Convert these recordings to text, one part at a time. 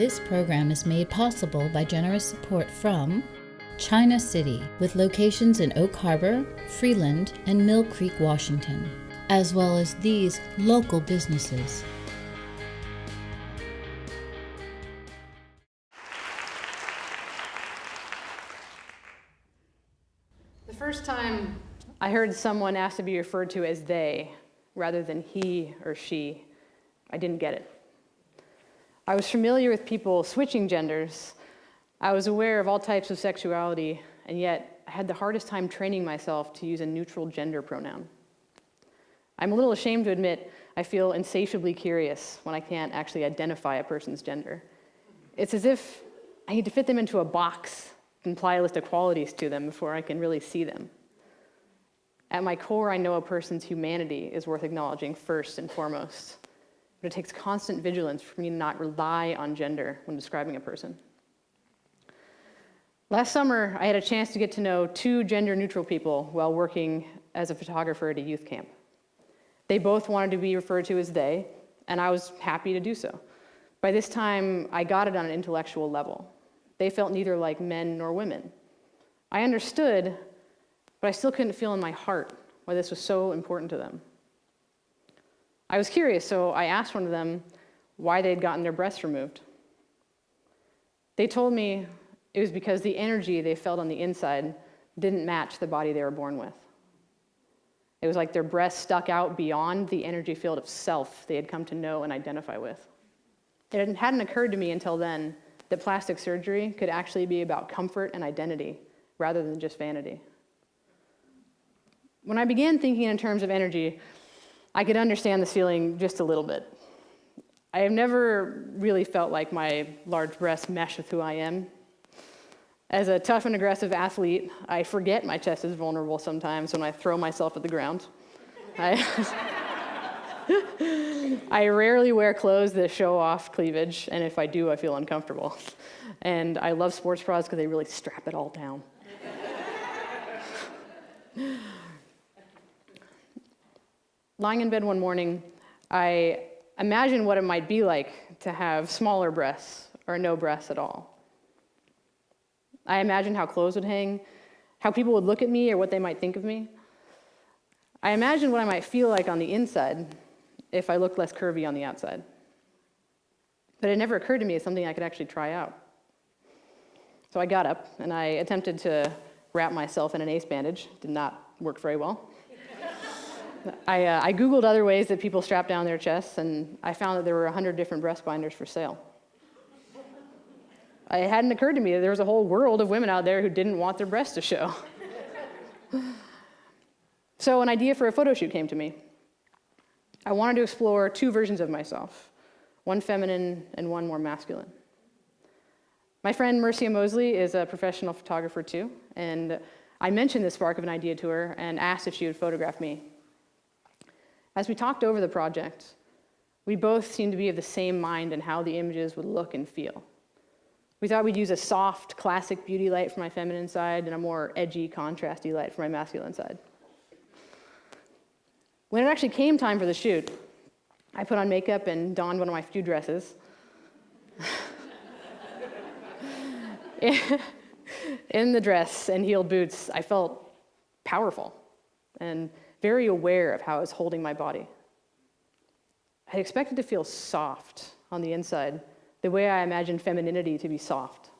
This program is made possible by generous support from China City, with locations in Oak Harbor, Freeland, and Mill Creek, Washington, as well as these local businesses. The first time I heard someone asked to be referred to as they rather than he or she, I didn't get it. I was familiar with people switching genders. I was aware of all types of sexuality, and yet I had the hardest time training myself to use a neutral gender pronoun. I'm a little ashamed to admit I feel insatiably curious when I can't actually identify a person's gender. It's as if I need to fit them into a box and apply a list of qualities to them before I can really see them. At my core, I know a person's humanity is worth acknowledging first and foremost. But it takes constant vigilance for me to not rely on gender when describing a person. Last summer, I had a chance to get to know two gender-neutral people while working as a photographer at a youth camp. They both wanted to be referred to as they, and I was happy to do so. By this time, I got it on an intellectual level. They felt neither like men nor women. I understood, but I still couldn't feel in my heart why this was so important to them. I was curious, so I asked one of them why they'd gotten their breasts removed. They told me it was because the energy they felt on the inside didn't match the body they were born with. It was like their breasts stuck out beyond the energy field of self they had come to know and identify with. It hadn't occurred to me until then that plastic surgery could actually be about comfort and identity rather than just vanity. When I began thinking in terms of energy, I could understand this feeling just a little bit. I have never really felt like my large breasts mesh with who I am. As a tough and aggressive athlete, I forget my chest is vulnerable sometimes when I throw myself at the ground. I rarely wear clothes that show off cleavage, and if I do, I feel uncomfortable. And I love sports bras because they really strap it all down. Lying in bed one morning, I imagined what it might be like to have smaller breasts or no breasts at all. I imagined how clothes would hang, how people would look at me or what they might think of me. I imagined what I might feel like on the inside if I looked less curvy on the outside. But it never occurred to me as something I could actually try out. So I got up and I attempted to wrap myself in an ace bandage. Did not work very well. I Googled other ways that people strap down their chests, and I found that there were 100 different breast binders for sale. It hadn't occurred to me that there was a whole world of women out there who didn't want their breasts to show. So an idea for a photo shoot came to me. I wanted to explore two versions of myself, one feminine and one more masculine. My friend Mercia Mosley is a professional photographer too, and I mentioned this spark of an idea to her and asked if she would photograph me. As we talked over the project, we both seemed to be of the same mind in how the images would look and feel. We thought we'd use a soft, classic beauty light for my feminine side and a more edgy, contrasty light for my masculine side. When it actually came time for the shoot, I put on makeup and donned one of my few dresses. In the dress and heeled boots, I felt powerful and very aware of how I was holding my body. I expected to feel soft on the inside, the way I imagined femininity to be soft.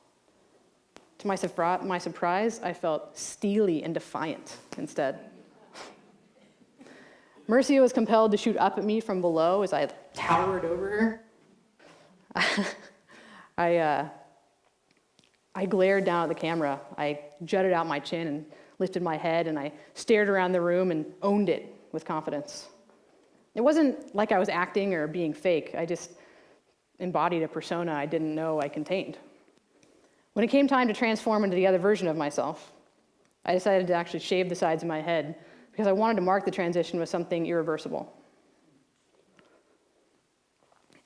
To my surprise, I felt steely and defiant instead. Mercia was compelled to shoot up at me from below as I towered over her. I glared down at the camera. I jutted out my chin and lifted my head, and I stared around the room and owned it with confidence. It wasn't like I was acting or being fake. I just embodied a persona I didn't know I contained. When it came time to transform into the other version of myself, I decided to actually shave the sides of my head because I wanted to mark the transition with something irreversible.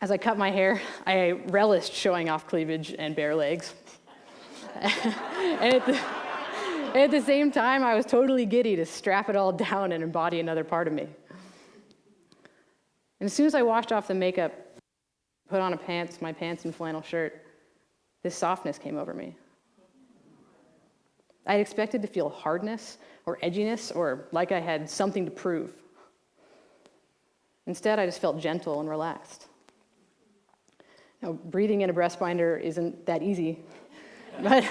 As I cut my hair, I relished showing off cleavage and bare legs. And at the same time, I was totally giddy to strap it all down and embody another part of me. And as soon as I washed off the makeup, put on my pants and flannel shirt, this softness came over me. I expected to feel hardness or edginess or like I had something to prove. Instead, I just felt gentle and relaxed. Now, breathing in a breast binder isn't that easy, but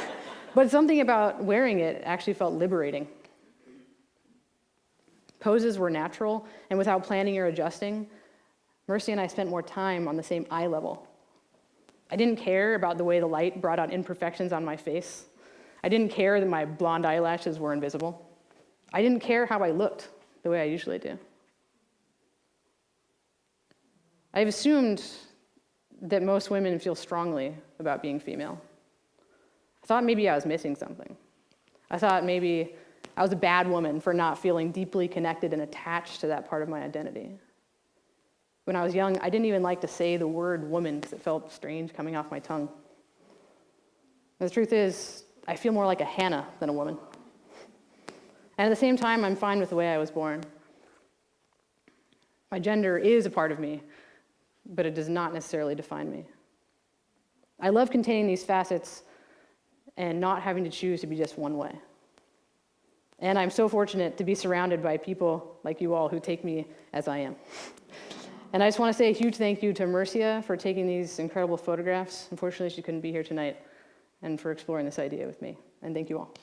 something about wearing it actually felt liberating. Poses were natural, and without planning or adjusting, Mercy and I spent more time on the same eye level. I didn't care about the way the light brought out imperfections on my face. I didn't care that my blonde eyelashes were invisible. I didn't care how I looked the way I usually do. I've assumed that most women feel strongly about being female. I thought maybe I was missing something. I thought maybe I was a bad woman for not feeling deeply connected and attached to that part of my identity. When I was young, I didn't even like to say the word woman because it felt strange coming off my tongue. And the truth is, I feel more like a Hannah than a woman. And at the same time, I'm fine with the way I was born. My gender is a part of me, but it does not necessarily define me. I love containing these facets and not having to choose to be just one way. And I'm so fortunate to be surrounded by people like you all who take me as I am. And I just want to say a huge thank you to Mercia for taking these incredible photographs. Unfortunately, she couldn't be here tonight, and for exploring this idea with me. And thank you all.